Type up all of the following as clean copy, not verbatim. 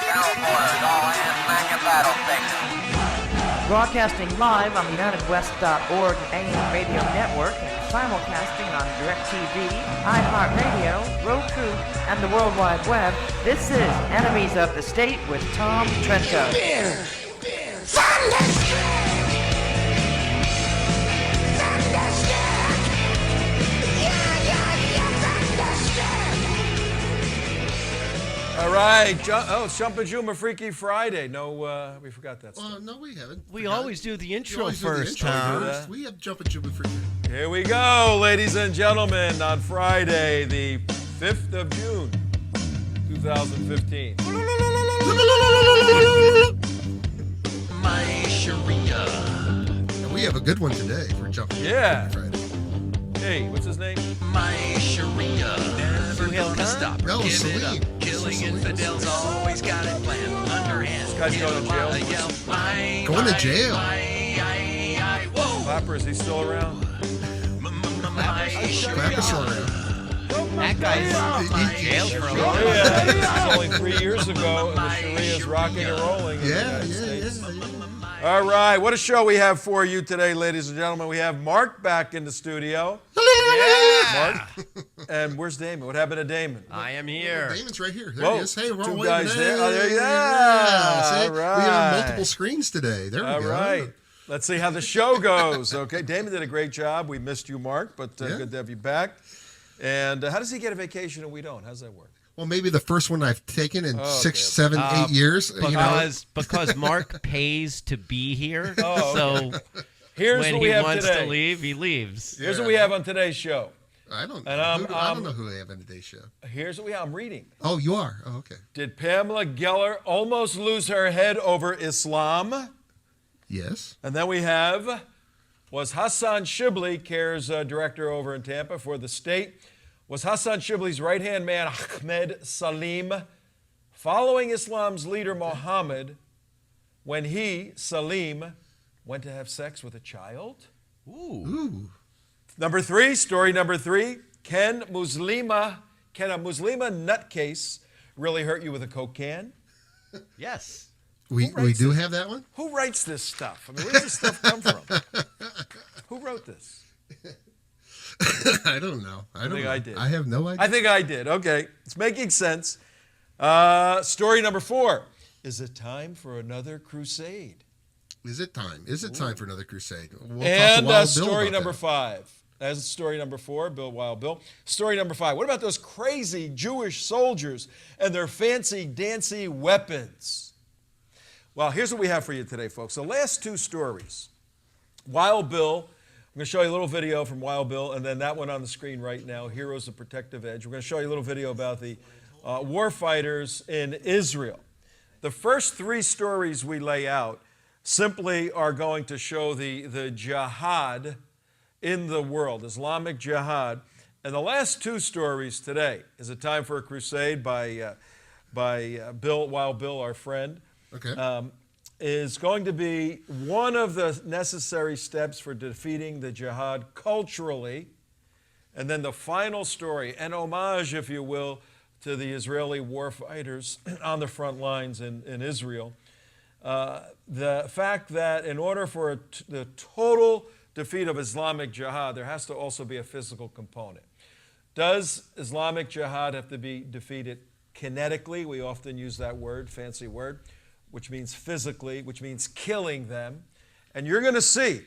Cowboys, all hands man your battle stations. Broadcasting live on the UnitedWest.org AM radio network and simulcasting on DirecTV, iHeartRadio, Roku, and the World Wide Web, this is Enemies of the State with Tom Trenko. All right, it's Jump'in Jumm'ah Freaky Friday. No, we forgot that stuff. No, we haven't. We always do the intro first, Tom. We have Jump'in Jumm'ah Freaky. Here we go, ladies and gentlemen, on Friday, the 5th of June, 2015. My Sharia. And we have a good one today for Jump'in Yeah. Jumm'ah Friday. Hey, what's his name? My Sharia. Never gonna stop. No, Give it Saleem. up. Killing infidels, always got it planned. Underhand. This guy's going to jail. Going to jail. Whoa. Clapper, is he still around? Clap us around. That guy's in jail for a long time. Yeah, this is only 3 years ago, and the Sharia is rocking and rolling in the Yeah, United yeah, States. yeah. All right, what a show we have for you today, ladies and gentlemen. We have Mark back in the studio. Yeah. Mark. And where's Damon? What happened to Damon? I am here. Damon's right here. There Whoa, he is. Hey, we're two all guys waving. there. Oh, there you go. See? All We right. have multiple screens today. There we All go. right. Let's see how the show goes. Okay, Damon did a great job. We missed you, Mark, but Yeah. good to have you back. And how does he get a vacation and we don't? How does that work? Well, maybe the first one I've taken in okay. 6, 7, 8 years. Because Mark pays to be here, Oh, so Here's when what we he have wants today. to leave, he leaves. Here's what we have on today's show. I don't And, know. I don't know who they have on today's show. Here's what we have. I'm reading. Oh, you are? Oh, okay. Did Pamela Geller almost lose her head over Islam? Yes. And then we have, was Hassan Shibli, CAIR's director over in Tampa for the state, was Hassan Shibli's right-hand man, Ahmed Salem, following Islam's leader, Muhammad, when he, Salem, went to have sex with a child? Ooh. Story number three, can a Muslima nutcase really hurt you with a Coke can? Yes. We do have that one? Who writes this stuff? I mean, where does this stuff come from? Who wrote this? I don't know. I think know. I did. I have no idea. I think I did. Okay, it's making sense. Story number 4. Is it time for another crusade? Is it time? Is it time for another crusade? We'll And talk to Wild Bill story about number that. 5. That's story number 4, Wild Bill. Story number 5. What about those crazy Jewish soldiers and their fancy, dancy weapons? Well, here's what we have for you today, folks. The last 2 stories. Wild Bill. I'm going to show you a little video from Wild Bill, and then that one on the screen right now, Heroes of Protective Edge. We're going to show you a little video about the warfighters in Israel. The first 3 stories we lay out simply are going to show the jihad in the world, Islamic jihad. And the last 2 stories today, Is It Time for a Crusade by Bill, Wild Bill, our friend. Okay. Is going to be one of the necessary steps for defeating the jihad culturally. And then the final story, an homage, if you will, to the Israeli warfighters on the front lines in Israel. The fact that in order for the total defeat of Islamic jihad, there has to also be a physical component. Does Islamic jihad have to be defeated kinetically? We often use that word, fancy word, which means physically, which means killing them. And you're going to see,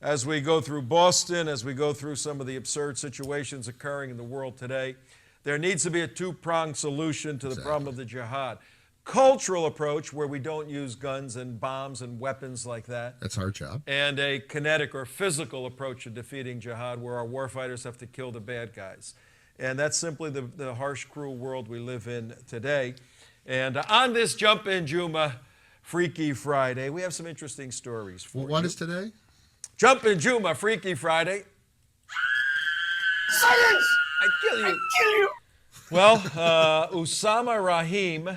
as we go through Boston, as we go through some of the absurd situations occurring in the world today, there needs to be a 2-pronged solution to the problem of the jihad. Cultural approach, where we don't use guns and bombs and weapons like that. That's our job. And a kinetic or physical approach to defeating jihad, where our warfighters have to kill the bad guys. And that's simply the harsh, cruel world we live in today. And on this Jump'in Jumm'ah Freaky Friday, we have some interesting stories for you. What is today? Jump'in Jumm'ah Freaky Friday. Silence! I kill you. I kill you! Well, Usama Rahim,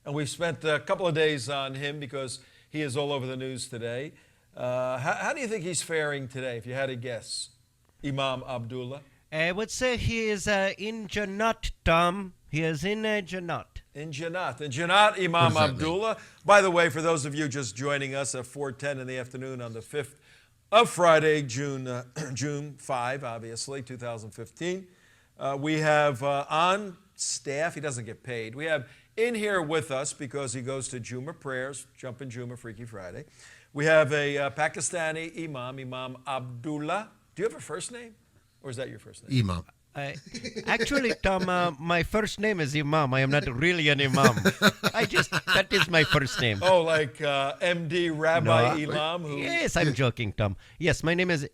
and we've spent a couple of days on him because he is all over the news today. How do you think he's faring today, if you had to guess, Imam Abdullah? I would say he is in Jannat, Tom. He is in Jannat. In Jannat, Imam that mean? Abdullah. By the way, for those of you just joining us at 4:10 in the afternoon on the 5th of Friday, June 5, obviously, 2015, we have on staff, he doesn't get paid, we have in here with us, because he goes to Jumm'ah prayers, Jump'in Jumm'ah Freaky Friday, we have a Pakistani Imam Abdullah. Do you have a first name? Or is that your first name? Imam. Actually, Tom, my first name is Imam. I am not really an Imam. That is my first name. Oh, like MD Rabbi Elam? Who... Yes, I'm joking, Tom. Yes, my name is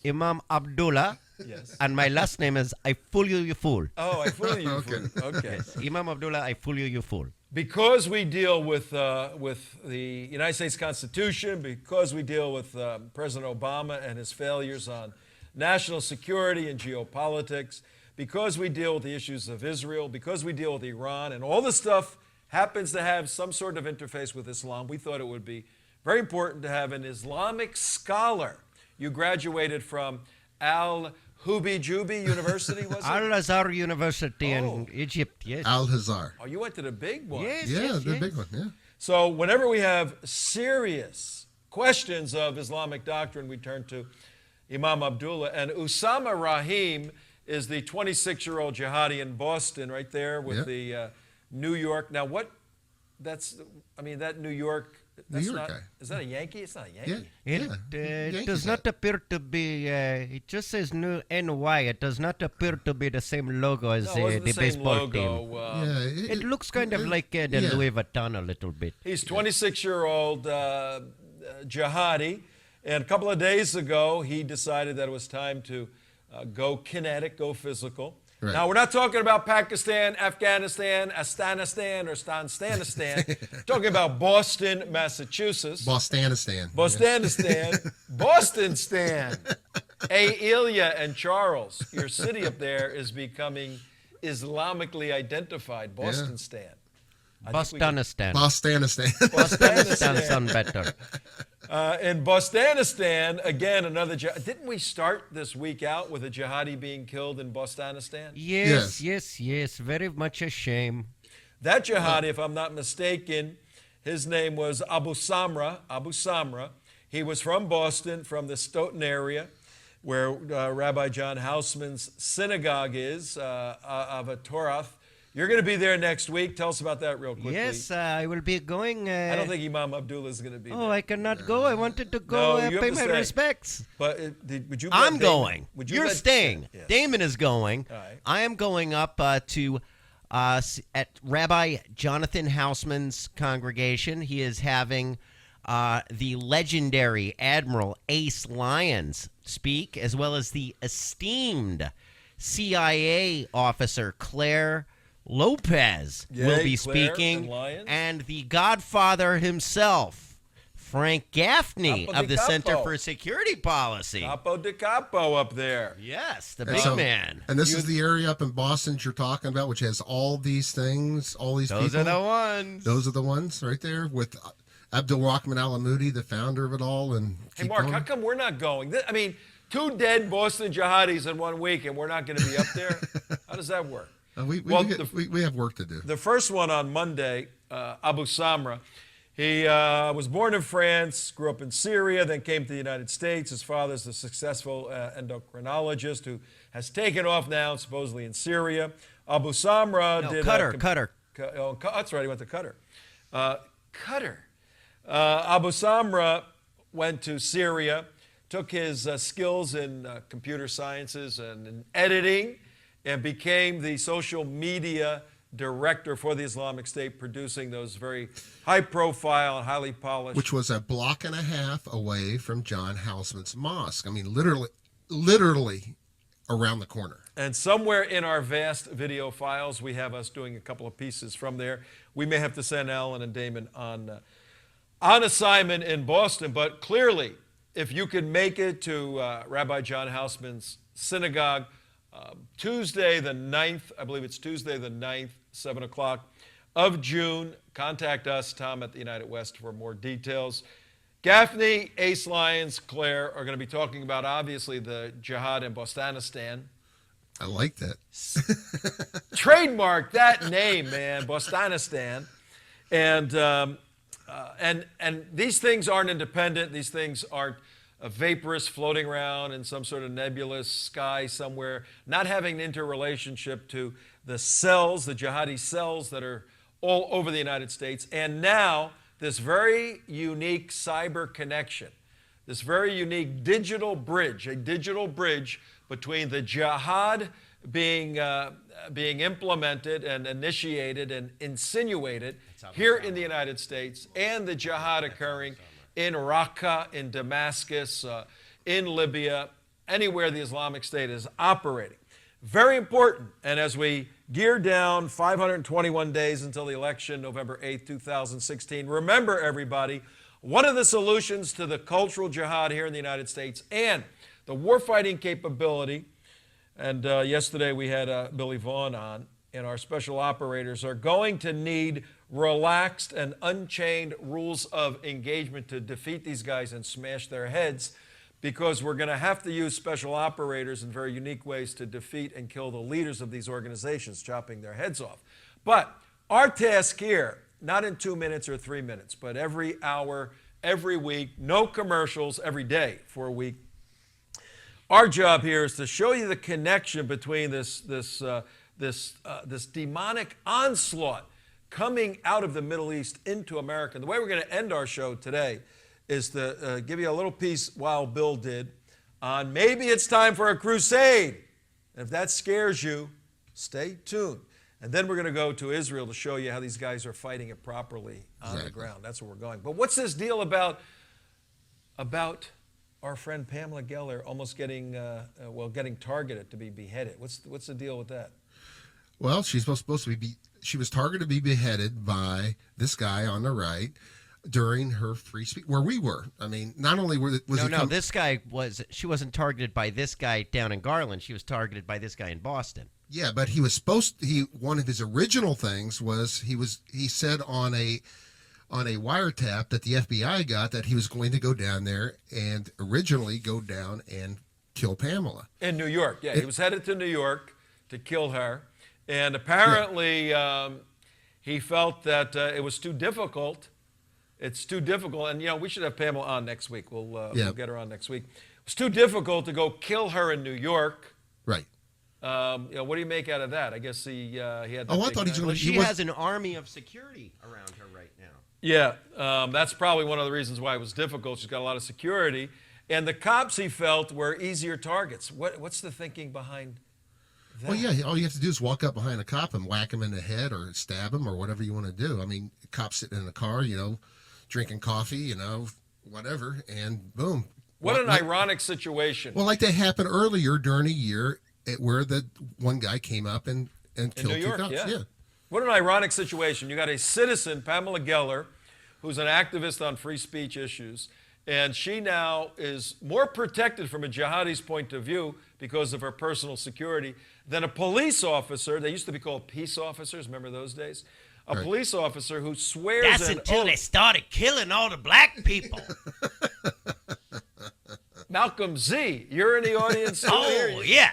Imam Abdullah. Yes. And my last name is I Fool You, You Fool. Oh, I fool you. Okay. Okay. Yes, Imam Abdullah, I Fool You, You Fool. Because we deal with the United States Constitution, because we deal with President Obama and his failures on national security and geopolitics, because we deal with the issues of Israel, because we deal with Iran, and all this stuff happens to have some sort of interface with Islam, we thought it would be very important to have an Islamic scholar. You graduated from Al-Hubi-Jubi University, was it? Al-Azhar University in Egypt, yes. Al-Hazar. Oh, you went to the big one. Yes, Yeah, yes, the yes. big one, yeah. So whenever we have serious questions of Islamic doctrine, we turn to Imam Abdullah. And Usama Rahim is the 26-year-old jihadi in Boston right there with the New York. Now that New York, that's New York not, guy. is that a Yankee? It's not a Yankee. Yeah. It does not appear to be, it just says new NY. It does not appear to be the same logo as No, it wasn't the the same baseball team. logo. Yeah, It looks kind of like the Louis Vuitton a little bit. He's 26-year-old jihadi, and a couple of days ago, he decided that it was time to go kinetic, go physical. Right. Now, we're not talking about Pakistan, Afghanistan, Astanistan, or Stanstanistan. Talking about Boston, Massachusetts. Bostanistan. Bostanistan. Boston-stan. Ilya and Charles, your city up there is becoming Islamically identified. Boston-stan. Bostanistan. Bostanistan. Bostanistan sound better. In Bostanistan, again, another didn't we start this week out with a jihadi being killed in Bostanistan? Yes. Very much a shame. That jihadi, if I'm not mistaken, his name was Abu Samra. He was from Boston, from the Stoughton area, where Rabbi John Hausman's synagogue is, of a Torath. You're going to be there next week. Tell us about that real quickly. Yes, I will be going. I don't think Imam Abdullah is going to be there. Oh, I cannot go. I wanted to go No, you have pay to my stay. respects. But would you? I'm let going. Damon, would you You're let- staying. Yes. Damon is going. All right. I am going up to at Rabbi Jonathan Hausman's congregation. He is having the legendary Admiral Ace Lyons speak, as well as the esteemed CIA officer Claire Lopez will Yay, be Claire speaking, and Lyons. and the Godfather himself, Frank Gaffney Capo of di the Center Capo. for Security Policy. Capo de Capo up there. Yes, the And big so- man. And this is the area up in Boston that you're talking about, which has all these things, all these Those people. are the ones. Those are the ones right there with Abdul Rahman Alamoudi, the founder of it all. And Hey, keep Mark, going. how come we're not going? I mean, 2 dead Boston jihadis in 1 week, and we're not going to be up there? How does that work? We have work to do. The first one on Monday, Abu Samra, he was born in France, grew up in Syria, then came to the United States. His father's a successful endocrinologist who has taken off now, supposedly in Syria. Abu Samra did... Qatar. That's right, he went to Qatar. Abu Samra went to Syria, took his skills in computer sciences and in editing, and became the social media director for the Islamic State, producing those very high-profile and highly polished... Which was a block and a half away from John Hausman's mosque. I mean, literally around the corner. And somewhere in our vast video files, we have us doing a couple of pieces from there. We may have to send Alan and Damon on assignment in Boston, but clearly, if you can make it to Rabbi John Hausman's synagogue, Tuesday the 9th, I believe it's Tuesday the 9th, 7 o'clock of June. Contact us, Tom at the United West, for more details. Gaffney, Ace Lyons, Claire are going to be talking about, obviously, the jihad in Bostanistan. I like that. Trademark that name, man, Bostanistan. And these things aren't independent. These things aren't vaporous, floating around in some sort of nebulous sky somewhere, not having an interrelationship to the cells, the jihadi cells that are all over the United States. And now this very unique cyber connection, this very unique digital bridge, a digital bridge between the jihad being implemented and initiated and insinuated here in the United States, and the jihad occurring in Raqqa, in Damascus, in Libya, anywhere the Islamic State is operating. Very important. And as we gear down 521 days until the election, November 8th, 2016, remember, everybody, one of the solutions to the cultural jihad here in the United States and the warfighting capability, and yesterday we had Billy Vaughn on, and our special operators are going to need relaxed and unchained rules of engagement to defeat these guys and smash their heads, because we're going to have to use special operators in very unique ways to defeat and kill the leaders of these organizations, chopping their heads off. But our task here, not in 2 minutes or 3 minutes, but every hour, every week, no commercials, every day for a week. Our job here is to show you the connection between this demonic onslaught coming out of the Middle East into America. And the way we're going to end our show today is to give you a little piece Wild Bill did on maybe it's time for a crusade. And if that scares you, stay tuned. And then we're going to go to Israel to show you how these guys are fighting it properly on the ground. That's where we're going. But what's this deal about our friend Pamela Geller almost getting targeted to be beheaded? What's the deal with that? Well, she's supposed to be. She was targeted to be beheaded by this guy on the right during her free speech, where we were. I mean, not only this guy she wasn't targeted by this guy down in Garland. She was targeted by this guy in Boston. Yeah, but one of his original things was he said on a wiretap that the FBI got that he was going to go down there and originally go down and kill Pamela. In New York, yeah. He was headed to New York to kill her. And apparently he felt that it was too difficult. It's too difficult. And, we should have Pamela on next week. We'll get her on next week. It was too difficult to go kill her in New York. Right. What do you make out of that? I guess he had. I thought she has an army of security around her right now. Yeah, that's probably one of the reasons why it was difficult. She's got a lot of security, and the cops he felt were easier targets. What's the thinking behind that? Well, yeah, all you have to do is walk up behind a cop and whack him in the head or stab him or whatever you want to do. I mean, cops sitting in a car, drinking coffee, whatever, and boom. What an ironic situation. Well, like that happened earlier during a year where the one guy came up and killed New York, two cops. Yeah. What an ironic situation. You got a citizen, Pamela Geller, who's an activist on free speech issues, and she now is more protected from a jihadi's point of view because of her personal security than a police officer. They used to be called peace officers. Remember those days? A police officer who swears That's until they started killing all the black people. Malcolm Z, you're in the audience. Yeah.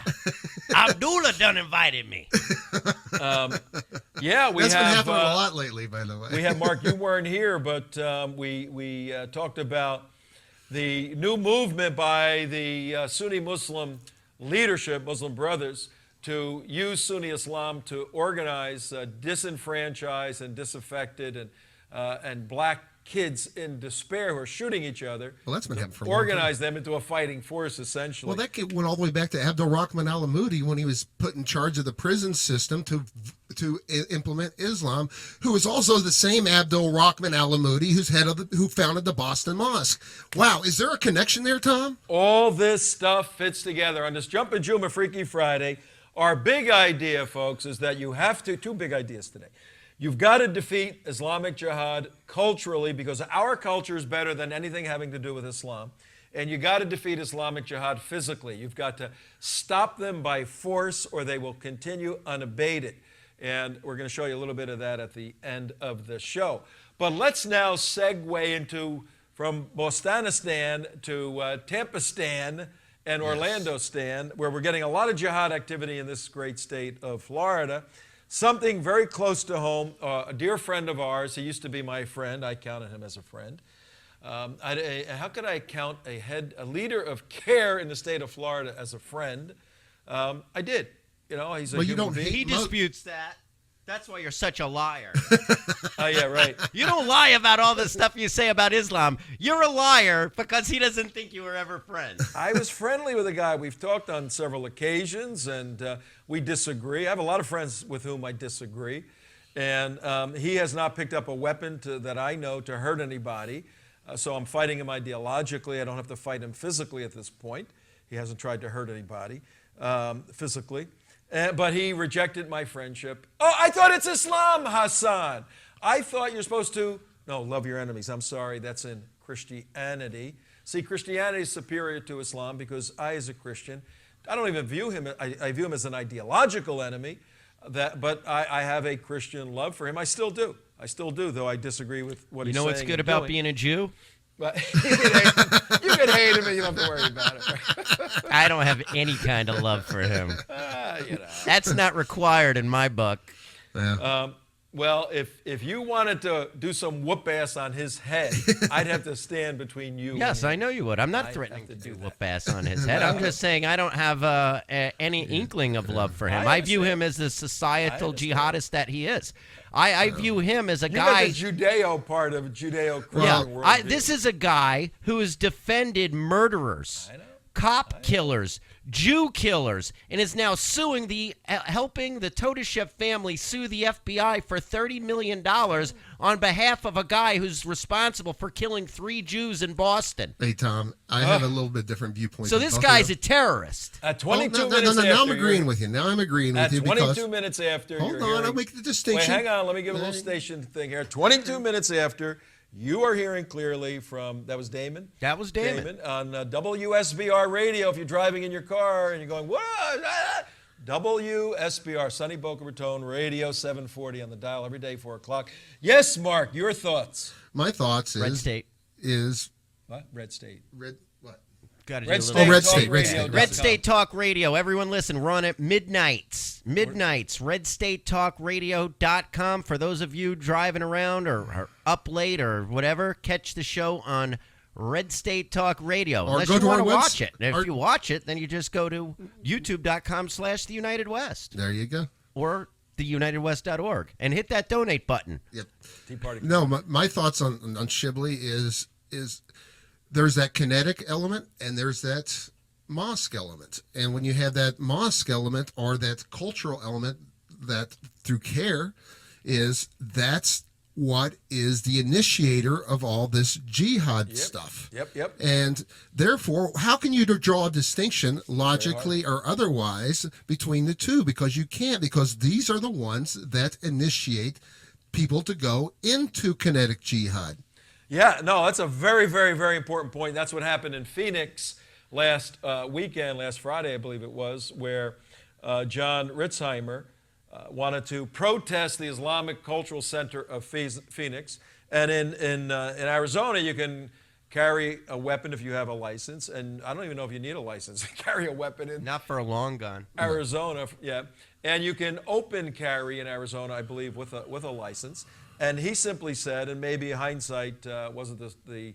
Abdullah done invited me. That's been happening a lot lately, by the way. We have, Mark, you weren't here, but we talked about the new movement by the Sunni Muslim leadership, Muslim Brothers, to use Sunni Islam to organize disenfranchised and disaffected and black kids in despair who are shooting each other. Well, that's been happening for a organize them into a fighting force, essentially. Well, that went all the way back to Abdul Rahman al-Amoudi when he was put in charge of the prison system to implement Islam, who is also the same Abdul Rahman al-Amoudi who founded the Boston Mosque. Wow, is there a connection there, Tom? All this stuff fits together on this Jump'in Jumm'ah Freaky Friday. Our big idea, folks, is that you have to, two big ideas today. You've got to defeat Islamic jihad culturally because our culture is better than anything having to do with Islam. And you got to defeat Islamic jihad physically. You've got to stop them by force or they will continue unabated. And we're going to show you a little bit of that at the end of the show. But let's now segue from Bostanistan to Tampistan and Orlando stand, where we're getting a lot of jihad activity in this great state of Florida. Something very close to home, a dear friend of ours, he used to be my friend, I counted him as a friend. How could I count a leader of CAIR in the state of Florida as a friend? I did. You know, he's a human being. He disputes that. That's why you're such a liar. Oh, yeah, right. You don't lie about all the stuff you say about Islam. You're a liar because he doesn't think you were ever friends. I was friendly with a guy. We've talked on several occasions, and we disagree. I have a lot of friends with whom I disagree. And he has not picked up a weapon that I know to hurt anybody. So I'm fighting him ideologically. I don't have to fight him physically at this point. He hasn't tried to hurt anybody physically. But he rejected my friendship. Oh, I thought it's Islam, Hassan. I thought you're supposed to, no, love your enemies. I'm sorry, that's in Christianity. See, Christianity is superior to Islam because I, as a Christian, I don't even view him, I view him as an ideological enemy, but I have a Christian love for him. I still do, though I disagree with what he's saying. You know what's good about being a Jew? But you can hate him and you don't have to worry about it. I don't have any kind of love for him. You know. That's not required in my book. Yeah. Well, if you wanted to do some whoop ass on his head, I'd have to stand between you. Yes, and I know you would. I'm not I'd threatening have to to do do whoop ass on his head. I'm just saying I don't have any inkling of love for him. I view him as the societal jihadist that he is. I view him as a guy. You got the Judeo part of Judeo-Christian worldview. This is a guy who has defended murderers, cop killers, Jew killers, and is now suing helping the Todeshev family sue the FBI for $30 million on behalf of a guy who's responsible for killing 3 Jews in Boston. Hey, Tom, I have a little bit different viewpoint. So this guy's a terrorist. At 22 minutes no, after. now I'm agreeing with you. Now I'm agreeing with you because... At 22 minutes after. Hold on, I'll make the distinction. Wait, hang on. Let me give a little station thing here. 22 minutes after, you are hearing clearly from, that was Damon? That was Damon. On WSBR radio, if you're driving in your car and you're going, what? WSBR, Sunny Boca Raton Radio, 740 on the dial every day, 4 o'clock. Yes, Mark, your thoughts. My thoughts Red State. is... What? Red State. Red... What? Red State Talk Radio. Everyone listen. We're on at midnights. RedStateTalkRadio.com. For those of you driving around or up late or whatever, catch the show on Red State Talk Radio. Or unless go you to want our to watch website. it. If you watch it, then you just go to youtube.com/The United West. There you go. Or theunitedwest.org and hit that donate button. Yep. Tea Party. No, my thoughts on Shibley is there's that kinetic element and there's that mosque element. And when you have that mosque element or that cultural element that through CAIR that's what is the initiator of all this jihad stuff. Yep. And therefore, how can you draw a distinction logically or otherwise between the two? Because you can't, because these are the ones that initiate people to go into kinetic jihad. Yeah, no, that's a very, very, very important point. That's what happened in Phoenix last weekend, last Friday, I believe it was, where John Ritzheimer wanted to protest the Islamic Cultural Center of Phoenix. And in Arizona, you can carry a weapon if you have a license. And I don't even know if you need a license to carry a weapon in Not for a long gun. Arizona. Yeah, and you can open carry in Arizona, I believe, with a license. And he simply said, and maybe hindsight wasn't the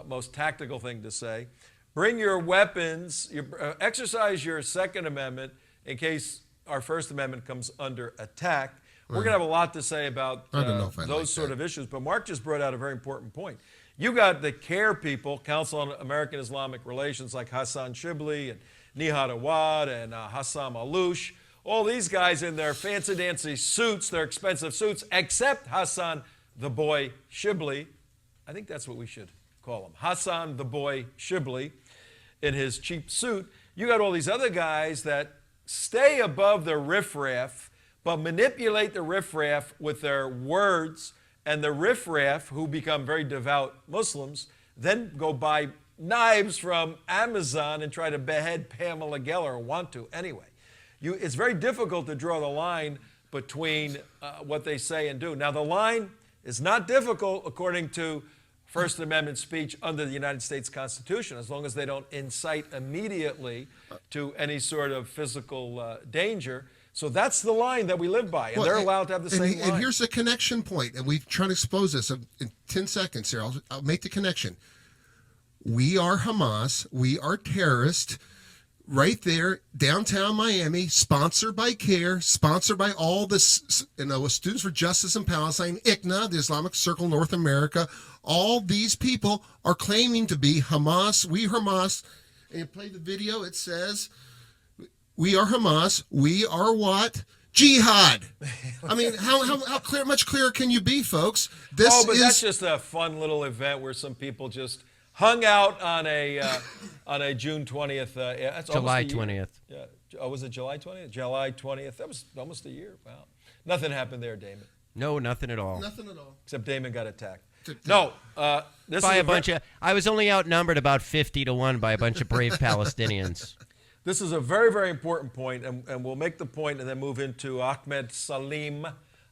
most tactical thing to say, bring your weapons, exercise your Second Amendment in case our First Amendment comes under attack. We're going to have a lot to say about those sort of issues, but Mark just brought out a very important point. You got the CAIR people, Council on American Islamic Relations, like Hassan Shibli and Nihad Awad and Hassam Alouche, all these guys in their fancy-dancy suits, their expensive suits, except Hassan the Boy Shibli. I think that's what we should call him. Hassan the Boy Shibli in his cheap suit. You got all these other guys that stay above the riffraff, but manipulate the riffraff with their words, and the riffraff, who become very devout Muslims, then go buy knives from Amazon and try to behead Pamela Geller, or want to anyway. It's very difficult to draw the line between what they say and do. Now, the line is not difficult according to First Amendment speech under the United States Constitution, as long as they don't incite immediately to any sort of physical danger. So that's the line that we live by, and they're allowed to have the same line. And here's the connection point, and we've tried to expose this in 10 seconds here. I'll make the connection. We are Hamas. We are terrorists. Right there, downtown Miami, sponsored by CAIR, sponsored by all the Students for Justice in Palestine, ICNA, the Islamic Circle North America. All these people are claiming to be Hamas. We Hamas. And you play the video, it says, we are Hamas. We are what? Jihad. I mean, how clear, much clearer can you be, folks? That's just a fun little event where some people just hung out on a June 20th. That's July 20th. Yeah. Oh, was it July 20th? July 20th. That was almost a year. Wow. Nothing happened there, Damon. No, nothing at all. Nothing at all. Except Damon got attacked. No. This By is a bunch of. I was only outnumbered about 50-1 by a bunch of brave Palestinians. This is a very, very important point, and we'll make the point and then move into Ahmed Salem.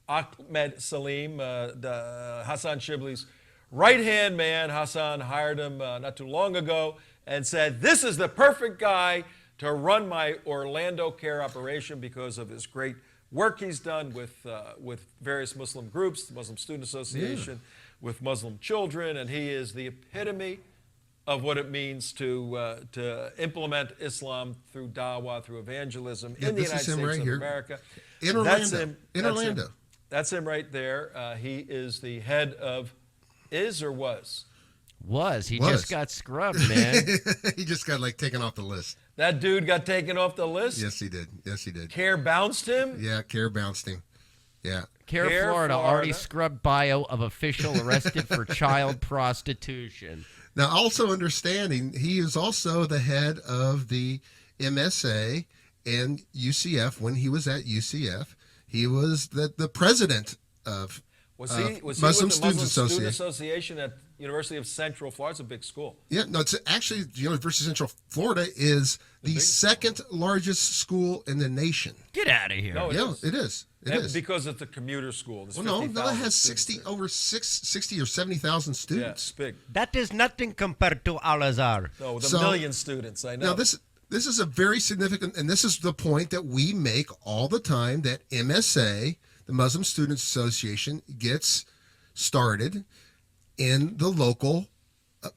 Ahmed Salem, Hassan Shibley's right-hand man. Hassan hired him not too long ago and said, this is the perfect guy to run my Orlando CAIR operation because of his great work he's done with various Muslim groups, the Muslim Student Association, with Muslim children, and he is the epitome of what it means to implement Islam through dawah, through evangelism in the United States of America. In Orlando. That's him right there. He is the head of, is or was? He just got scrubbed, man. He just got taken off the list. That dude got taken off the list? Yes, he did. CAIR bounced him? Yeah, CAIR bounced him. Yeah. CAIR Florida already scrubbed bio of official arrested for child prostitution. Now, also understanding, he is also the head of the MSA and UCF. When he was at UCF, he was the president of Muslim with Student Association. Association at University of Central Florida. It's a big school. Yeah, no, it's actually the University of Central Florida is the second largest school in the nation. Get out of here. No, it is. It is. Because it's a commuter school. No, it has 60 or 70,000 students. Yeah, it's big. That is nothing compared to Al-Azhar. No, with a million students, I know. Now, this is a very significant, and this is the point that we make all the time, that MSA, the Muslim Students Association, gets started in the local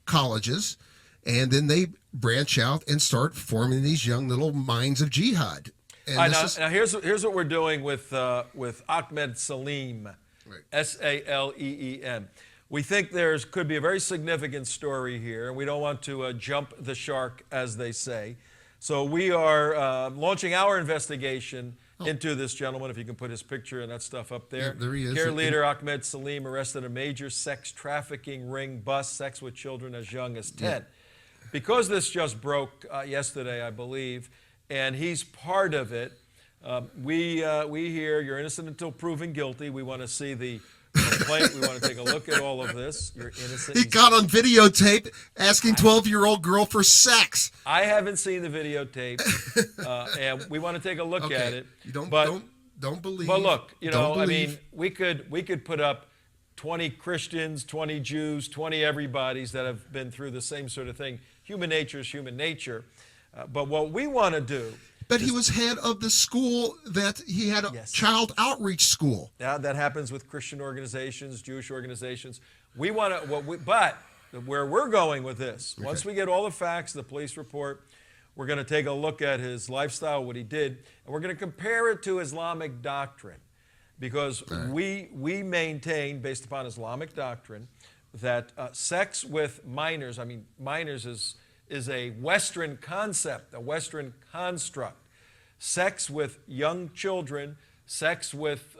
colleges, and then they branch out and start forming these young little minds of jihad. And now here's what we're doing with Ahmed Salem, right. Saleem. We think could be a very significant story here, and we don't want to jump the shark, as they say. So we are launching our investigation into this gentleman. If you can put his picture and that stuff up there. Yeah, there he is. CAIR leader Ahmed Salem arrested a major sex trafficking ring, bust sex with children as young as 10. Yeah. Because this just broke yesterday, I believe, and he's part of it. We hear you're innocent until proven guilty. We want to see the complaint. We want to take a look at all of this. You're innocent. He got on videotape asking 12-year-old girl for sex. I haven't seen the videotape, and we want to take a look at it. You don't believe. But look, I mean, we could put up 20 Christians, 20 Jews, 20 everybody's that have been through the same sort of thing. Human nature is human nature. But what we want to do. But he was head of the school that he had a child outreach school. Yeah, that happens with Christian organizations, Jewish organizations. We want to, but where we're going with this, once we get all the facts, the police report, we're going to take a look at his lifestyle, what he did, and we're going to compare it to Islamic doctrine. Because we maintain, based upon Islamic doctrine, that sex with minors, I mean, minors is a Western concept, a Western construct. Sex with young children, sex with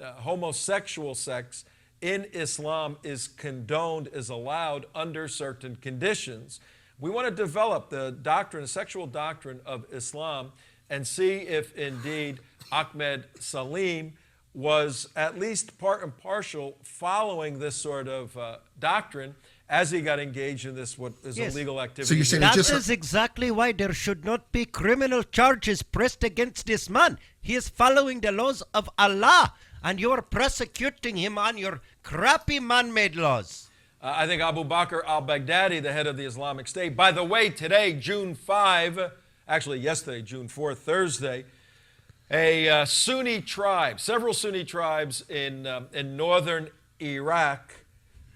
homosexual sex in Islam is condoned, is allowed under certain conditions. We want to develop the doctrine, the sexual doctrine of Islam, and see if indeed Ahmed Salem was at least part and parcel following this sort of doctrine as he got engaged in this what is illegal activity. So you're saying that is exactly why there should not be criminal charges pressed against this man. He is following the laws of Allah, and you are prosecuting him on your crappy man-made laws. I think Abu Bakr al-Baghdadi, the head of the Islamic State. By the way, today, June 5, actually yesterday, June 4, Thursday, a Sunni tribe, several Sunni tribes in northern Iraq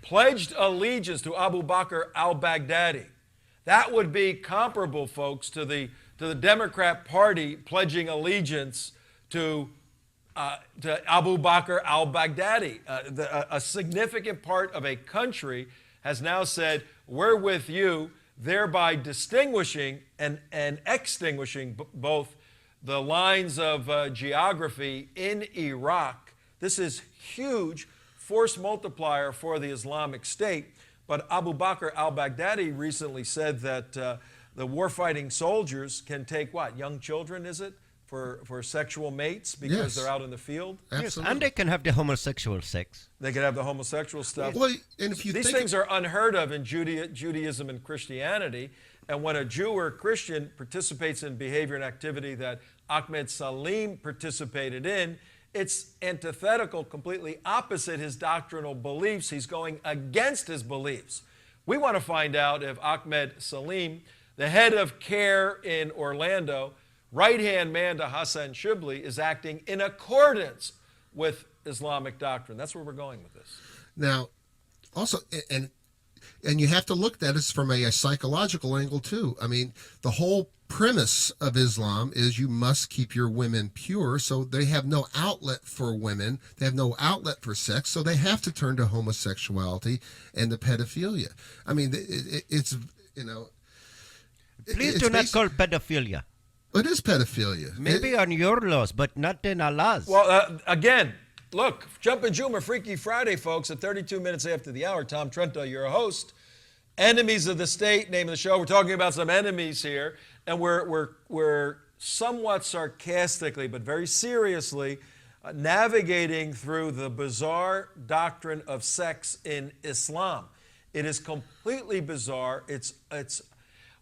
pledged allegiance to Abu Bakr al-Baghdadi. That would be comparable, folks, to the Democrat Party pledging allegiance to Abu Bakr al-Baghdadi. A significant part of a country has now said, we're with you, thereby distinguishing and extinguishing both the lines of geography in Iraq. This is huge force multiplier for the Islamic State. But Abu Bakr al-Baghdadi recently said that the warfighting soldiers can take what? Young children, is it? For sexual mates because Yes. they're out in the field? Absolutely. And they can have the homosexual sex. They could have the homosexual stuff. Well, and if you These think things are unheard of in Judaism and Christianity. And when a Jew or a Christian participates in behavior and activity that Ahmed Salem participated in, it's antithetical, completely opposite his doctrinal beliefs. He's going against his beliefs. We want to find out if Ahmed Salem, the head of CAIR in Orlando, right-hand man to Hassan Shibli, is acting in accordance with Islamic doctrine. That's where we're going with this. now, also, and you have to look at this from a psychological angle too. I mean, the whole premise of Islam is you must keep your women pure, so they have no outlet for women, they have no outlet for sex, so they have to turn to homosexuality and to pedophilia. I mean, it's, you know, Please it's do not basi- call pedophilia. It is pedophilia. Maybe on your laws, but not in Allah's. Well, again, look, Jump'in Jumm'ah Freaky Friday, folks, at 32 minutes after the hour. Tom Trento, your host. Enemies of the State, name of the show. We're talking about some enemies here, and we're somewhat sarcastically, but very seriously, navigating through the bizarre doctrine of sex in Islam. It is completely bizarre. It's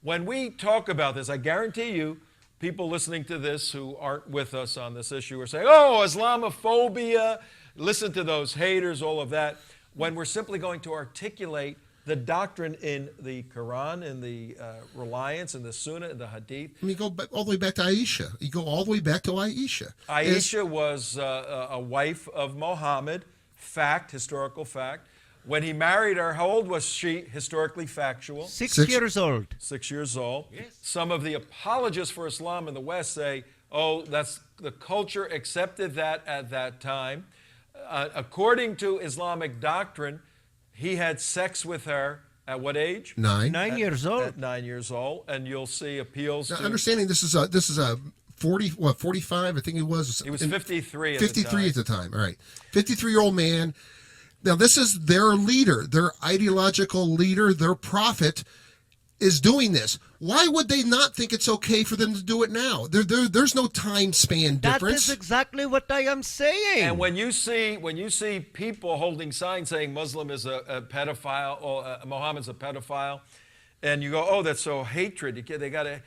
when we talk about this, I guarantee you, people listening to this who aren't with us on this issue are saying, oh, Islamophobia, listen to those haters, all of that, when we're simply going to articulate the doctrine in the Quran, in the reliance, in the Sunnah, in the Hadith. I mean, go back, all the way back to Aisha. You go all the way back to Aisha. Aisha was a wife of Muhammad, fact, historical fact. When he married her, how old was she, historically factual? Six Six- years old. 6 years old. Yes. Some of the apologists for Islam in the West say, oh, that's the culture accepted that at that time. According to Islamic doctrine, he had sex with her at what age? 9. 9 years old. At 9 years old, and you'll see appeals Now, to. understanding this is a 45, I think it was. He was 53 at 53 the at the time. All right. 53-year-old man. Now, this is their leader, their ideological leader, their prophet is doing this. Why would they not think it's okay for them to do it now? There's no time span That difference. is exactly what I am saying. And when you see people holding signs saying Muslim is a pedophile or Muhammad's a pedophile, and you go, oh, that's so hatred. They got to.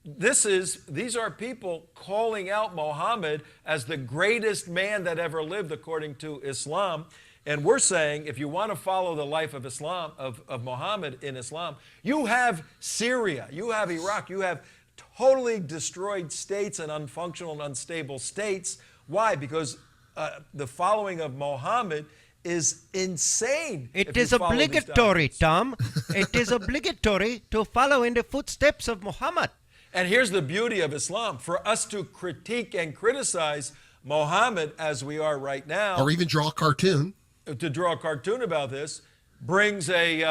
These are people calling out Muhammad as the greatest man that ever lived according to Islam. And we're saying if you want to follow the life of Islam, of Muhammad in Islam, you have Syria, you have Iraq, you have totally destroyed states and unfunctional and unstable states. Why? Because the following of Muhammad is insane. it if you is follow these obligatory, doctrines. Tom. It is obligatory to follow in the footsteps of Muhammad. And here's the beauty of Islam. For us to critique and criticize Muhammad as we are right now, or even draw a cartoon. to draw a cartoon about this, brings a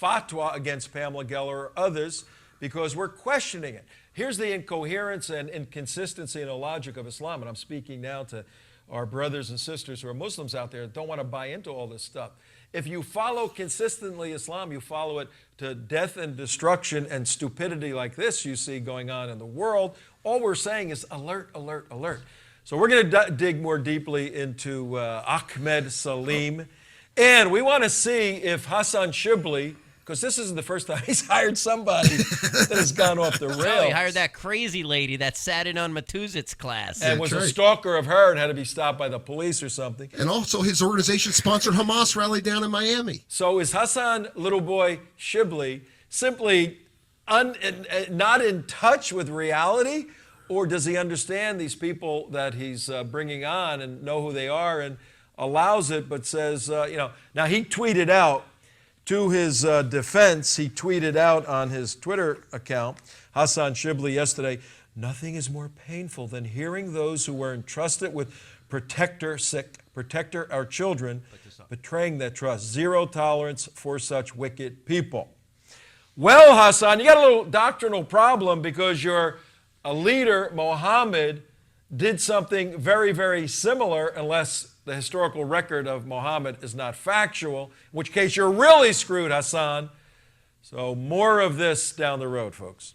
fatwa against Pamela Geller or others because we're questioning it. Here's the incoherence and inconsistency in the logic of Islam. And I'm speaking now to our brothers and sisters who are Muslims out there that don't want to buy into all this stuff. If you follow consistently Islam, you follow it to death and destruction and stupidity like this you see going on in the world, all we're saying is alert, alert, alert. So we're going to dig more deeply into Ahmed Salem. And we want to see if Hassan Shibli because this isn't the first time he's hired somebody that has gone off the rails. Oh, he hired that crazy lady that sat in on Matuzit's class. And was a stalker of her and had to be stopped by the police or something. And also his organization sponsored Hamas rally down in Miami. So is Hassan Little Boy Shibli simply not in touch with reality? Or does he understand these people that he's bringing on and know who they are and allows it, but says, now he tweeted out, to his defense, he tweeted out on his Twitter account, Hassan Shibli yesterday, nothing is more painful than hearing those who were entrusted with protect our children, betraying that trust. Zero tolerance for such wicked people. Well, Hassan, you got a little doctrinal problem because your leader, Mohammed, did something very, very similar, unless the historical record of Muhammad is not factual, in which case you're really screwed, Hassan. So more of this down the road, folks.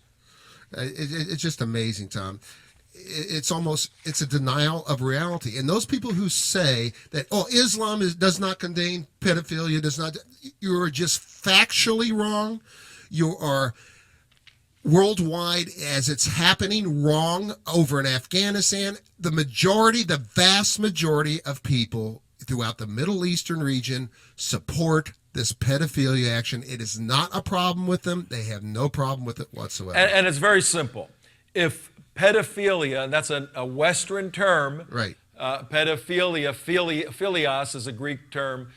It's just amazing, Tom. It's a denial of reality. And those people who say that, Islam does not condone pedophilia, you are just factually wrong. You are worldwide, as it's happening, wrong over in Afghanistan. The vast majority of people throughout the Middle Eastern region support this pedophilia action. It is not a problem with them. They have no problem with it whatsoever. And it's very simple. If pedophilia, and that's a Western term, right? Pedophilia, philios is a Greek term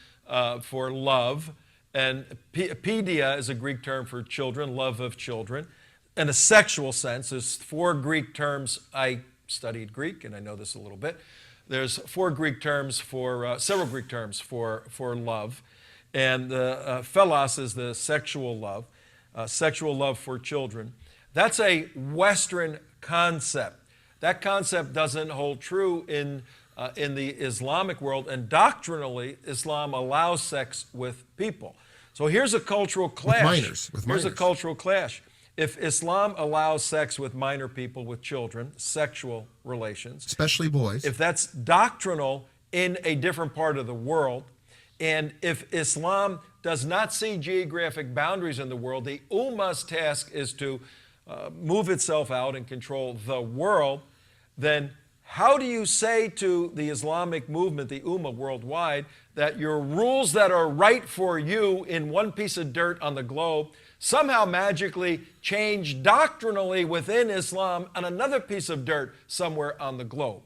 for love, and pedia is a Greek term for children, love of children. In a sexual sense, there's four Greek terms. I studied Greek, and I know this a little bit. There's several Greek terms for love, and philos is the sexual love for children. That's a Western concept. That concept doesn't hold true in the Islamic world, and doctrinally, Islam allows sex with people. So here's a cultural clash. With minors. Here's a cultural clash. If Islam allows sex with minor people, with children, sexual relations, especially boys, if that's doctrinal in a different part of the world, and if Islam does not see geographic boundaries in the world, the Ummah's task is to move itself out and control the world, then how do you say to the Islamic movement, the Ummah worldwide, that your rules that are right for you in one piece of dirt on the globe somehow magically change doctrinally within Islam on another piece of dirt somewhere on the globe?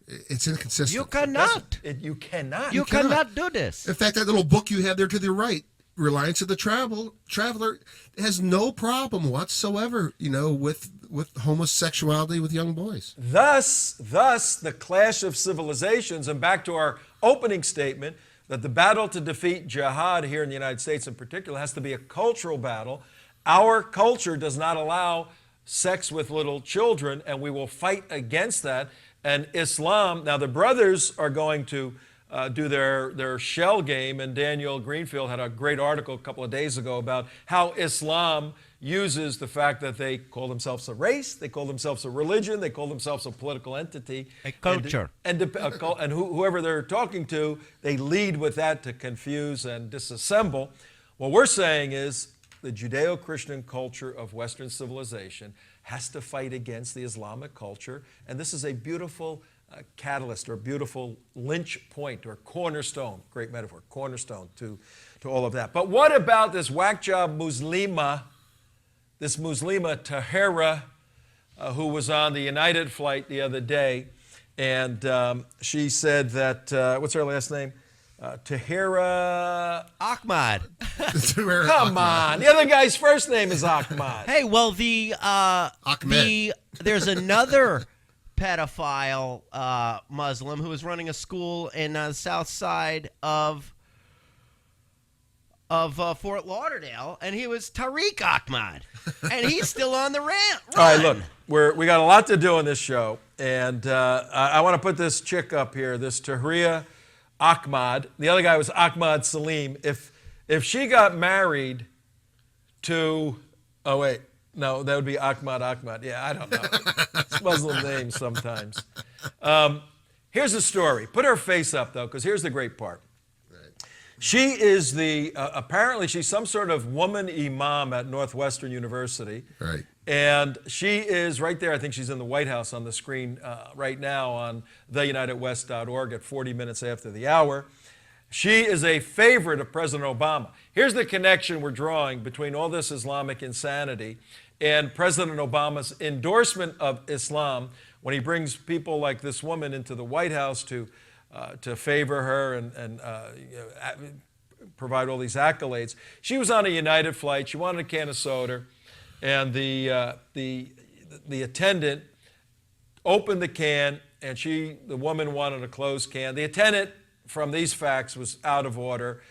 It's inconsistent. You cannot. You cannot. You cannot do this. In fact, that little book you have there to the right, Reliance of the Traveler, has no problem whatsoever, with homosexuality with young boys. Thus, the clash of civilizations, and back to our opening statement, that the battle to defeat jihad here in the United States in particular has to be a cultural battle. Our culture does not allow sex with little children, and we will fight against that. And Islam, now the brothers are going to do their shell game, and Daniel Greenfield had a great article a couple of days ago about how Islam uses the fact that they call themselves a race, they call themselves a religion, they call themselves a political entity. A culture. And whoever they're talking to, they lead with that to confuse and disassemble. What we're saying is the Judeo-Christian culture of Western civilization has to fight against the Islamic culture, and this is a beautiful catalyst or beautiful lynch point or cornerstone, great metaphor, cornerstone to all of that. But what about this whack job Muslima, this Muslima Tahira, who was on the United flight the other day, and she said that, what's her last name? Tahira Ahmad. Come on. The other guy's first name is Ahmad. Hey, well, there's another pedophile Muslim who was running a school in the south side of Fort Lauderdale, and he was Tariq Ahmad, and he's still on the run. All right, look, we got a lot to do on this show, and I want to put this chick up here, this Tahira Ahmad. The other guy was Ahmad Saleem. If she got married to, oh wait, no, that would be Ahmad. Yeah, I don't know. It's Muslim names sometimes. Here's the story. Put her face up though, because here's the great part. She is apparently she's some sort of woman imam at Northwestern University. Right. And she is right there. I think she's in the White House on the screen right now on theunitedwest.org at 40 minutes after the hour. She is a favorite of President Obama. Here's the connection we're drawing between all this Islamic insanity and President Obama's endorsement of Islam when he brings people like this woman into the White House to favor her and provide all these accolades. She was on a United flight. She wanted a can of soda, and the attendant opened the can, and the woman wanted a closed can. The attendant, from these facts, was out of order.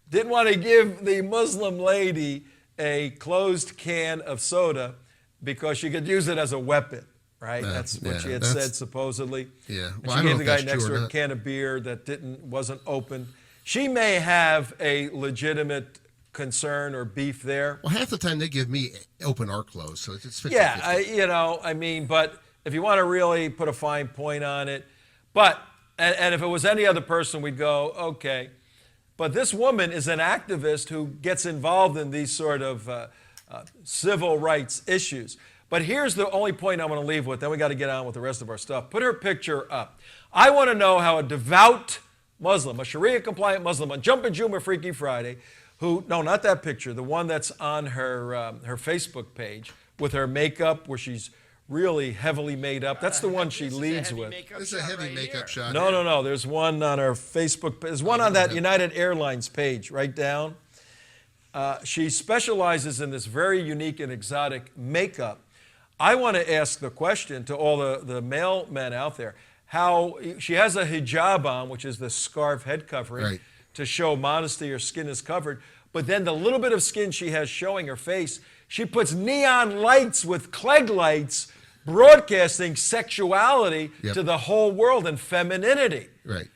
Didn't want to give the Muslim lady a closed can of soda because she could use it as a weapon, right? That's what she had said, supposedly. Yeah. Well, she gave the guy next to her a can of beer that wasn't open. She may have a legitimate concern or beef there. Well, half the time they give me open or closed, so it's 50-50. Yeah, but if you want to really put a fine point on it, and if it was any other person, we'd go, okay. But this woman is an activist who gets involved in these sort of civil rights issues. But here's the only point I'm going to leave with, then we got to get on with the rest of our stuff. Put her picture up. I want to know how a devout Muslim, a Sharia-compliant Muslim on Jump'in Jumm'ah Freaky Friday, no, not that picture, the one that's on her Facebook page with her makeup where she's really heavily made up. That's the one she leads with. This is a heavy makeup shot. No. There's one on her Facebook. There's one on that United Airlines page right down. She specializes in this very unique and exotic makeup. I want to ask the question to all the male men out there, how she has a hijab on, which is the scarf head covering, to show modesty, her skin is covered. But then the little bit of skin she has showing her face, she puts neon lights with Klieg lights broadcasting sexuality to the whole world and femininity. Right.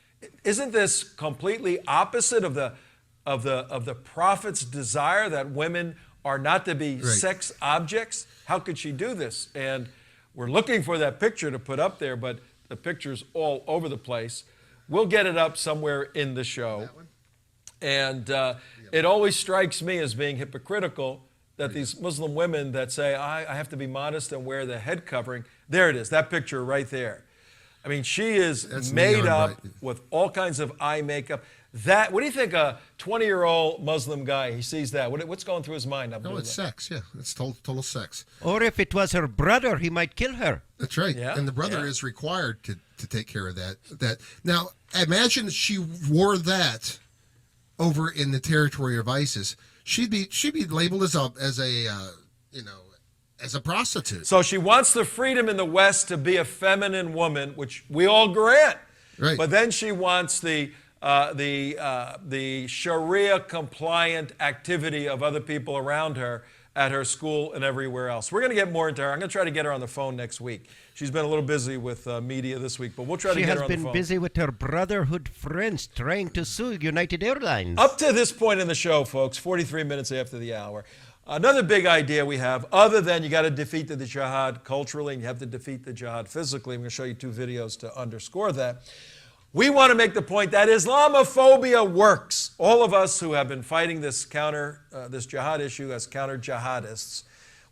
Isn't this completely opposite of the prophet's desire that women are not to be sex objects? How could she do this? And we're looking for that picture to put up there, but the picture's all over the place. We'll get it up somewhere in the show. And it always strikes me as being hypocritical that these Muslim women that say, I have to be modest and wear the head covering. There it is, that picture right there. I mean, she is made up with all kinds of eye makeup. What do you think a 20-year-old Muslim guy, he sees that? What's going through his mind? No, it's sex, yeah. It's total sex. Or if it was her brother, he might kill her. That's right. Yeah, and the brother is required to take care of that. Now, imagine she wore that over in the territory of ISIS. She'd be labeled as a prostitute. So she wants the freedom in the West to be a feminine woman, which we all grant. Right. But then she wants the Sharia-compliant activity of other people around her at her school and everywhere else. We're going to get more into her. I'm going to try to get her on the phone next week. She's been a little busy with media this week, but we'll try to get her on the phone. She has been busy with her brotherhood friends trying to sue United Airlines. Up to this point in the show, folks, 43 minutes after the hour, another big idea we have, other than you got to defeat the jihad culturally and you have to defeat the jihad physically, I'm going to show you 2 videos to underscore that. We want to make the point that Islamophobia works. All of us who have been fighting this jihad issue as counter-jihadists,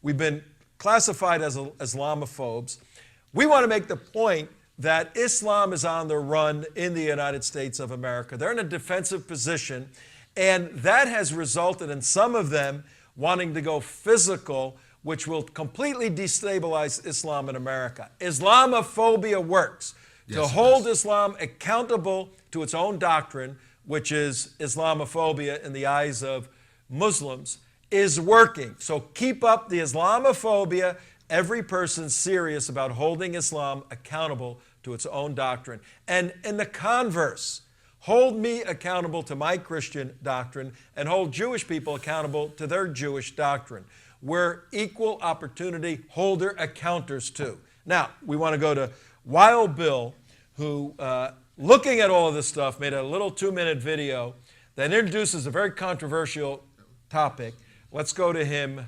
we've been classified as Islamophobes. We want to make the point that Islam is on the run in the United States of America. They're in a defensive position, and that has resulted in some of them wanting to go physical, which will completely destabilize Islam in America. Islamophobia works. To hold Islam accountable to its own doctrine, which is Islamophobia in the eyes of Muslims, is working. So keep up the Islamophobia. Every person serious about holding Islam accountable to its own doctrine. And in the converse, hold me accountable to my Christian doctrine and hold Jewish people accountable to their Jewish doctrine. We're equal opportunity holder accounters too. Now, we want to go to Wild Bill, who, looking at all of this stuff, made a little 2-minute video that introduces a very controversial topic. Let's go to him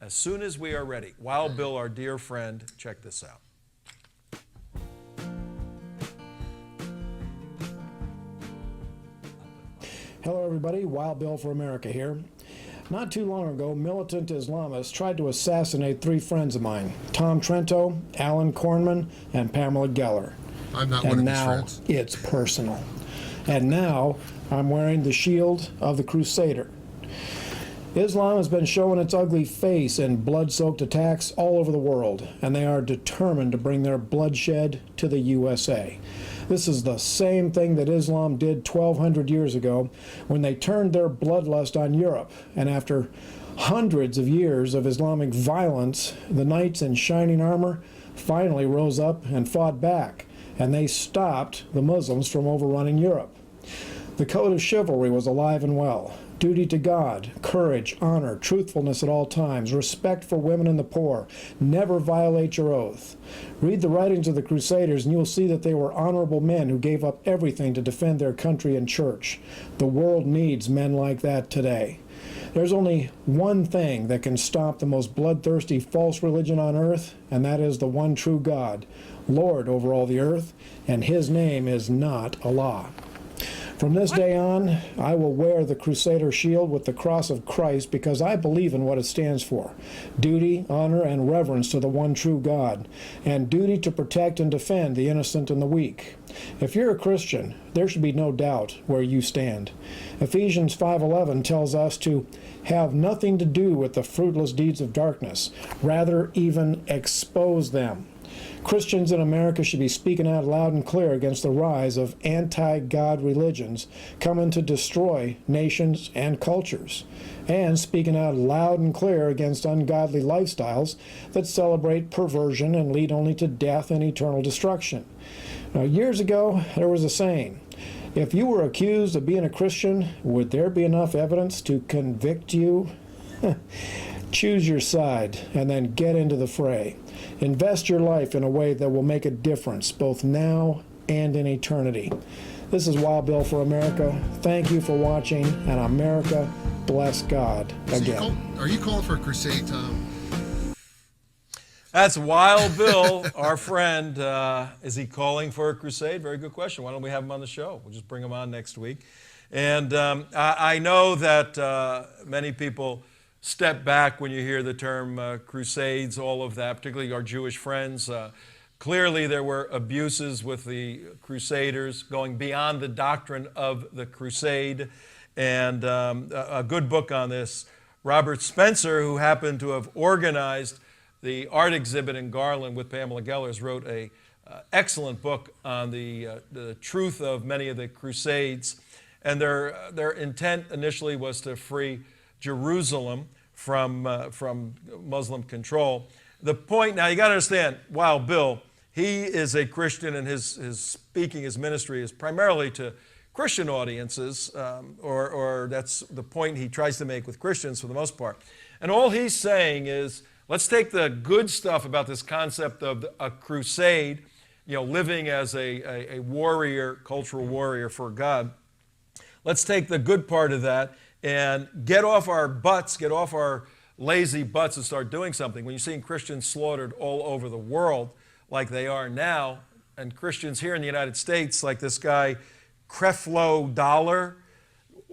as soon as we are ready. Wild Bill, our dear friend, check this out. Hello everybody, Wild Bill for America here. Not too long ago, militant Islamists tried to assassinate 3 friends of mine, Tom Trento, Alan Kornman, and Pamela Geller. I'm not one of And his now friends. it's personal. And now I'm wearing the shield of the Crusader. Islam has been showing its ugly face in blood-soaked attacks all over the world, and they are determined to bring their bloodshed to the USA. This is the same thing that Islam did 1,200 years ago when they turned their bloodlust on Europe. And after hundreds of years of Islamic violence, the knights in shining armor finally rose up and fought back, and they stopped the Muslims from overrunning Europe. The code of chivalry was alive and well. Duty to God, courage, honor, truthfulness at all times, respect for women and the poor, never violate your oath. Read the writings of the Crusaders and you will see that they were honorable men who gave up everything to defend their country and church. The world needs men like that today. There's only one thing that can stop the most bloodthirsty false religion on earth, and that is the one true God, Lord over all the earth, and his name is not Allah. From this day on, I will wear the Crusader shield with the cross of Christ because I believe in what it stands for. Duty, honor, and reverence to the one true God, and duty to protect and defend the innocent and the weak. If you're a Christian, there should be no doubt where you stand. Ephesians 5:11 tells us to have nothing to do with the fruitless deeds of darkness, rather even expose them. Christians in America should be speaking out loud and clear against the rise of anti-God religions coming to destroy nations and cultures, and speaking out loud and clear against ungodly lifestyles that celebrate perversion and lead only to death and eternal destruction. Now, years ago, there was a saying, if you were accused of being a Christian, would there be enough evidence to convict you? Choose your side and then get into the fray. Invest your life in a way that will make a difference both now and in eternity. This is Wild Bill for America. Thank you for watching, and America bless God again. Are you calling for a crusade, Tom? That's Wild Bill, our friend. Is he calling for a crusade? Very good question. Why don't we have him on the show? We'll just bring him on next week. And I know that many people step back when you hear the term crusades, all of that, particularly our Jewish friends. Clearly there were abuses with the Crusaders going beyond the doctrine of the crusade. And a good book on this, Robert Spencer, who happened to have organized the art exhibit in Garland with Pamela Geller, wrote an excellent book on the truth of many of the crusades. And their intent initially was to free Jerusalem from Muslim control. The point, now you got to understand, Wild Bill, he is a Christian, and his speaking, his ministry is primarily to Christian audiences, or that's the point he tries to make with Christians for the most part. And all he's saying is, let's take the good stuff about this concept of a crusade, living as a warrior, cultural warrior for God. Let's take the good part of that and get off our butts, get off our lazy butts and start doing something. When you're seeing Christians slaughtered all over the world like they are now, and Christians here in the United States, like this guy, Creflo Dollar,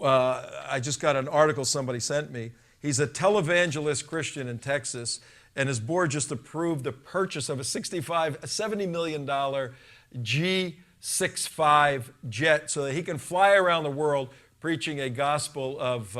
I just got an article somebody sent me. He's a televangelist Christian in Texas, and his board just approved the purchase of a $70 million G65 jet so that he can fly around the world preaching a gospel of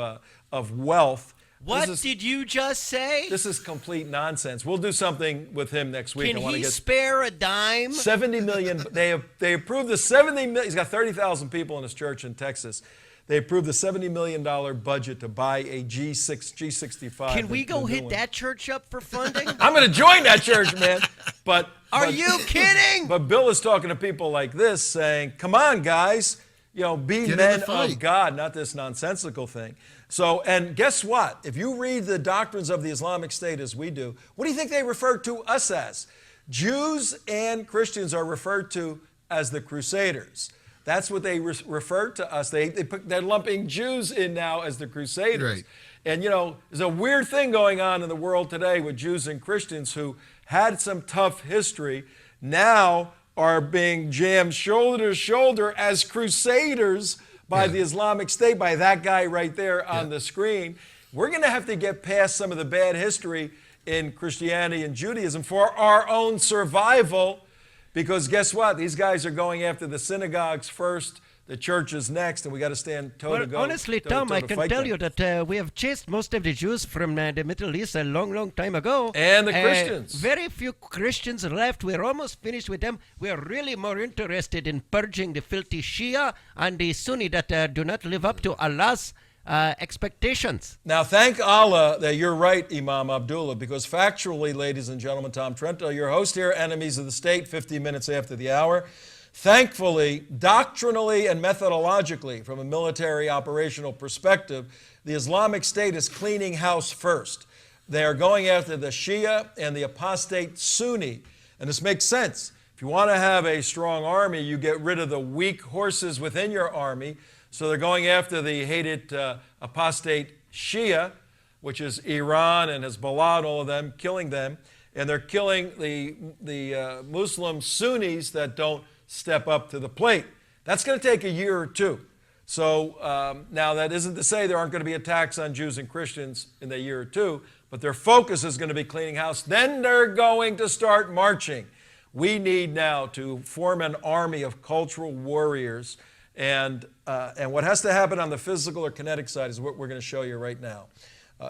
wealth. What did you just say? This is complete nonsense. We'll do something with him next week. Can he spare a dime? 70 million. They approved the 70 million. He's got 30,000 people in his church in Texas. They approved the $70 million budget to buy a G65. Can we go hit that church up for funding? I'm going to join that church, man. But are you kidding? But Bill is talking to people like this, saying, "Come on, guys, be men of God, not this nonsensical thing." So, and guess what? If you read the doctrines of the Islamic State as we do, what do you think they refer to us as? Jews and Christians are referred to as the Crusaders. That's what they refer to us. They're lumping Jews in now as the Crusaders. Right. And there's a weird thing going on in the world today with Jews and Christians who had some tough history, now are being jammed shoulder to shoulder as Crusaders by the Islamic State, by that guy right there on the screen. We're going to have to get past some of the bad history in Christianity and Judaism for our own survival, because guess what? These guys are going after the synagogues first, the churches next, and we got to stand toe-to-toe. Honestly, Tom, I can tell you that we have chased most of the Jews from the Middle East a long, long time ago. And the Christians. Very few Christians left. We're almost finished with them. We're really more interested in purging the filthy Shia and the Sunni that do not live up to Allah's expectations. Now, thank Allah that you're right, Imam Abdullah, because factually, ladies and gentlemen, Tom Trento, your host here, Enemies of the State, 15 minutes after the hour. Thankfully, doctrinally and methodologically, from a military operational perspective, the Islamic State is cleaning house first. They are going after the Shia and the apostate Sunni. And this makes sense. If you want to have a strong army, you get rid of the weak horses within your army. So they're going after the hated apostate Shia, which is Iran and Hezbollah and all of them, killing them. And they're killing the Muslim Sunnis that don't step up to the plate. That's going to take a year or two. So now that isn't to say there aren't going to be attacks on Jews and Christians in the year or two, but their focus is going to be cleaning house. Then they're going to start marching. We need now to form an army of cultural warriors. And what has to happen on the physical or kinetic side is what we're going to show you right now.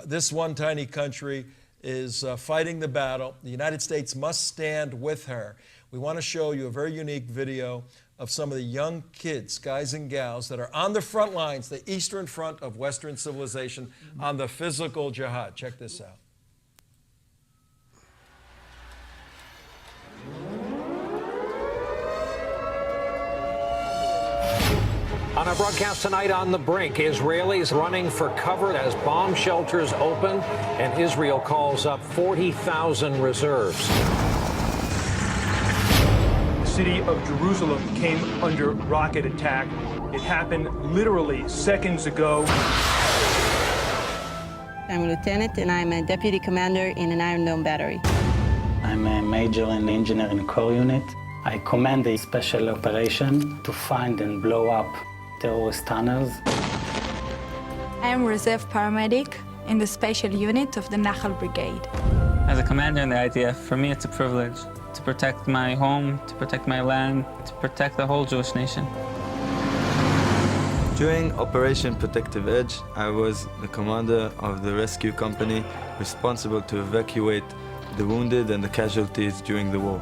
This one tiny country is fighting the battle. The United States must stand with her. We want to show you a very unique video of some of the young kids, guys and gals, that are on the front lines, the eastern front of Western civilization, on the physical jihad. Check this out. On our broadcast tonight, On the Brink, Israelis running for cover as bomb shelters open, and Israel calls up 40,000 reserves. The city of Jerusalem came under rocket attack. It happened literally seconds ago. I'm a lieutenant, and I'm a deputy commander in an Iron Dome battery. I'm a major in engineering core unit. I command a special operation to find and blow up terrorist tunnels. I am reserve paramedic in the special unit of the Nahal Brigade. As a commander in the IDF, for me it's a privilege to protect my home, to protect my land, to protect the whole Jewish nation. During Operation Protective Edge, I was the commander of the rescue company responsible to evacuate the wounded and the casualties during the war.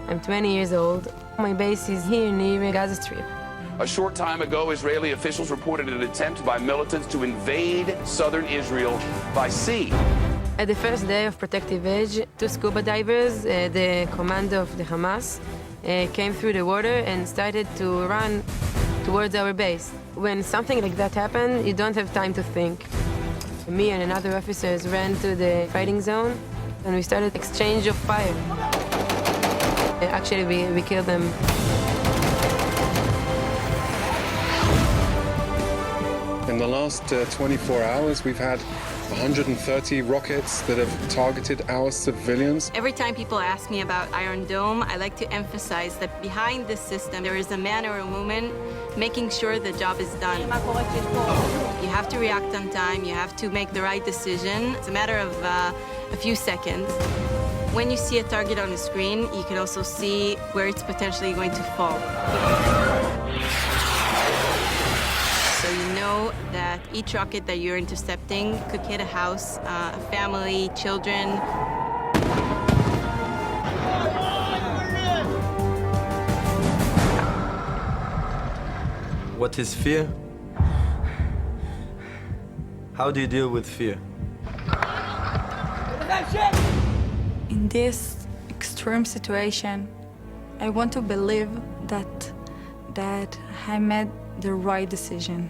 I'm 20 years old. My base is here near Gaza Strip. A short time ago, Israeli officials reported an attempt by militants to invade southern Israel by sea. At the first day of Protective Edge, two scuba divers, the commander of the Hamas, came through the water and started to run towards our base. When something like that happened, you don't have time to think. Me and another officers ran to the fighting zone, and we started exchange of fire. Actually, we killed them. In the last 24 hours, we've had 130 rockets that have targeted our civilians. Every time people ask me about Iron Dome, I like to emphasize that behind this system, there is a man or a woman making sure the job is done. You have to react on time, you have to make the right decision. It's a matter of a few seconds. When you see a target on the screen, you can also see where it's potentially going to fall. So you know that each rocket that you're intercepting could hit a house, a family, children. What is fear? How do you deal with fear? In this extreme situation, I want to believe that I made the right decision.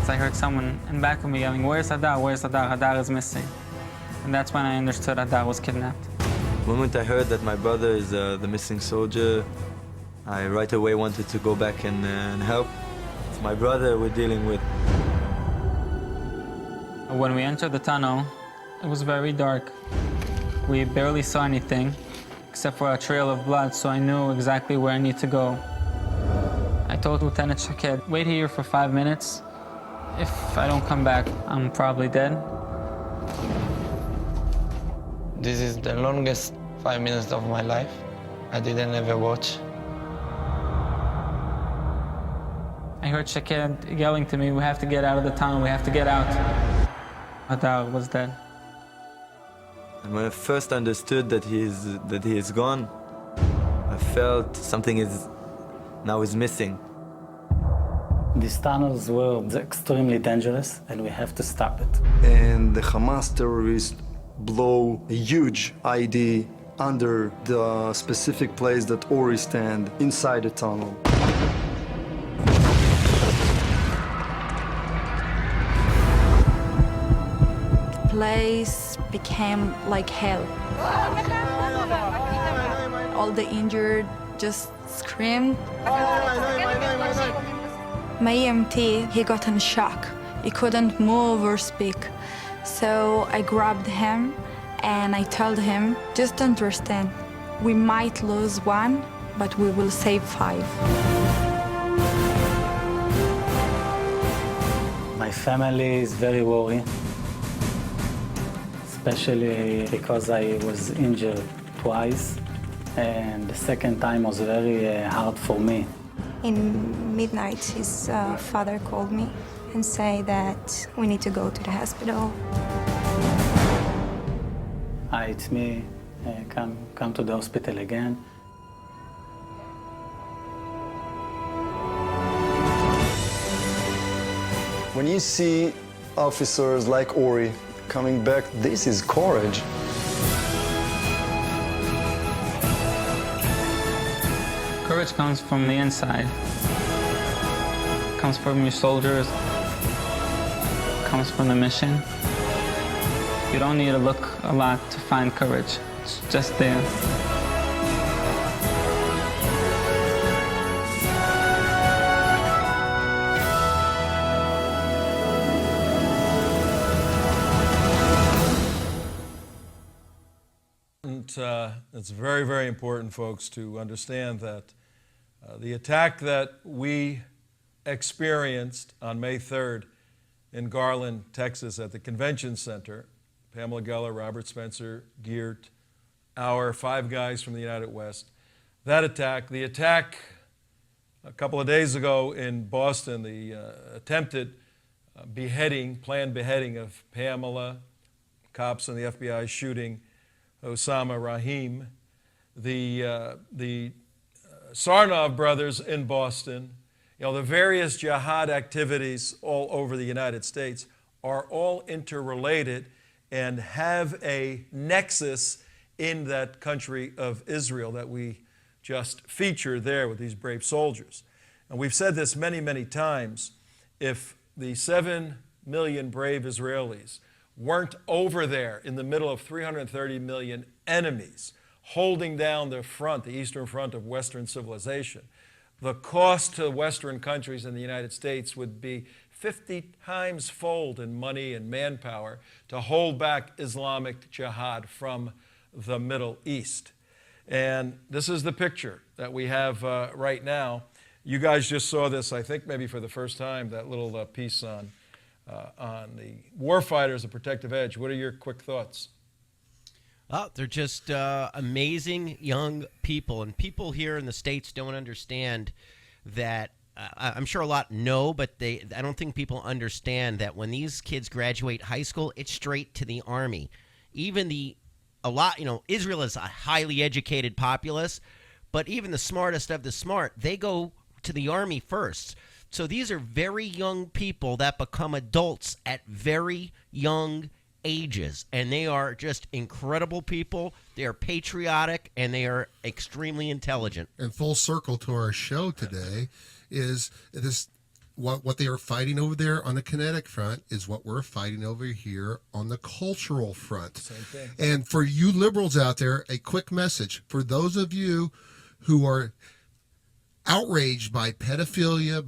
I heard someone in back of me yelling, "Where's Hadar? Where's Hadar? Hadar is missing." And that's when I understood Hadar was kidnapped. The moment I heard that my brother is the missing soldier, I right away wanted to go back and help. It's my brother we're dealing with. When we entered the tunnel, it was very dark. We barely saw anything except for a trail of blood, so I knew exactly where I need to go. I told Lieutenant Shaked, wait here for 5 minutes. If I don't come back, I'm probably dead. This is the longest 5 minutes of my life. I didn't ever watch. I heard Shaked yelling to me, we have to get out of the tunnel, we have to get out. Hadar was dead. And when I first understood that he is gone, I felt something is missing. These tunnels were extremely dangerous, and we have to stop it. And the Hamas terrorists blow a huge ID under the specific place that Ori stand inside the tunnel. Place became like hell. All the injured just screamed. My EMT, he got in shock. He couldn't move or speak. So I grabbed him and I told him, just understand, we might lose one, but we will save 5. My family is very worried, especially because I was injured twice, and the second time was very hard for me. In midnight, his father called me and said that we need to go to the hospital. Hi, it's me. Come to the hospital again. When you see officers like Ori coming back, this is courage. Courage comes from the inside. It comes from your soldiers. It comes from the mission. You don't need to look a lot to find courage. It's just there. It's very, very important, folks, to understand that the attack that we experienced on May 3rd in Garland, Texas, at the convention center, Pamela Geller, Robert Spencer, Geert, our 5 guys from the United West, that attack, the attack a couple of days ago in Boston, the attempted beheading, planned beheading of Pamela, cops and the FBI shooting Osama Rahim, the Sarnov brothers in Boston, the various jihad activities all over the United States are all interrelated and have a nexus in that country of Israel that we just featured there with these brave soldiers. And we've said this many, many times. If the 7 million brave Israelis weren't over there in the middle of 330 million enemies holding down the front, the eastern front of Western civilization, the cost to Western countries and the United States would be 50 times fold in money and manpower to hold back Islamic jihad from the Middle East. And this is the picture that we have right now. You guys just saw this, I think maybe for the first time, that little piece on the warfighters, the protective edge. What are your quick thoughts? Oh, they're just amazing young people. And people here in the States don't understand that. I'm sure a lot know, but I don't think people understand that when these kids graduate high school, it's straight to the Army. Even Israel is a highly educated populace, but even the smartest of the smart, they go to the Army first. So these are very young people that become adults at very young ages, and they are just incredible people. They are patriotic, and they are extremely intelligent. And full circle to our show today is this: what they are fighting over there on the kinetic front is what we're fighting over here on the cultural front. Same thing. And for you liberals out there, a quick message for those of you who are outraged by pedophilia,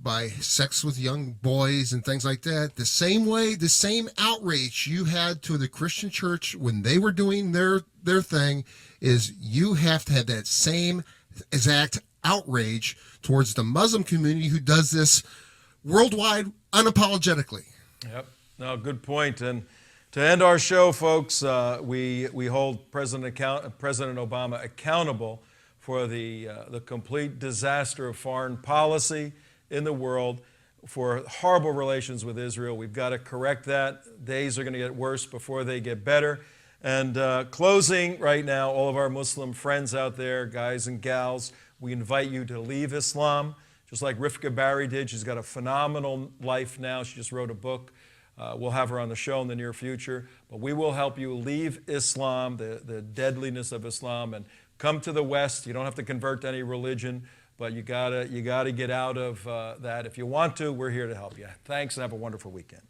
by sex with young boys and things like that, the same outrage you had to the Christian church when they were doing their thing is you have to have that same exact outrage towards the Muslim community who does this worldwide unapologetically. Yep. No, good point. And to end our show, folks, we hold President Obama accountable for the complete disaster of foreign policy in the world, for horrible relations with Israel. We've got to correct that. Days are going to get worse before they get better. And closing right now, all of our Muslim friends out there, guys and gals, we invite you to leave Islam, just like Rifka Barry did. She's got a phenomenal life now. She just wrote a book. We'll have her on the show in the near future. But we will help you leave Islam, the deadliness of Islam, and come to the West. You don't have to convert to any religion, but you gotta get out of that. If you want to, we're here to help you. Thanks, and have a wonderful weekend.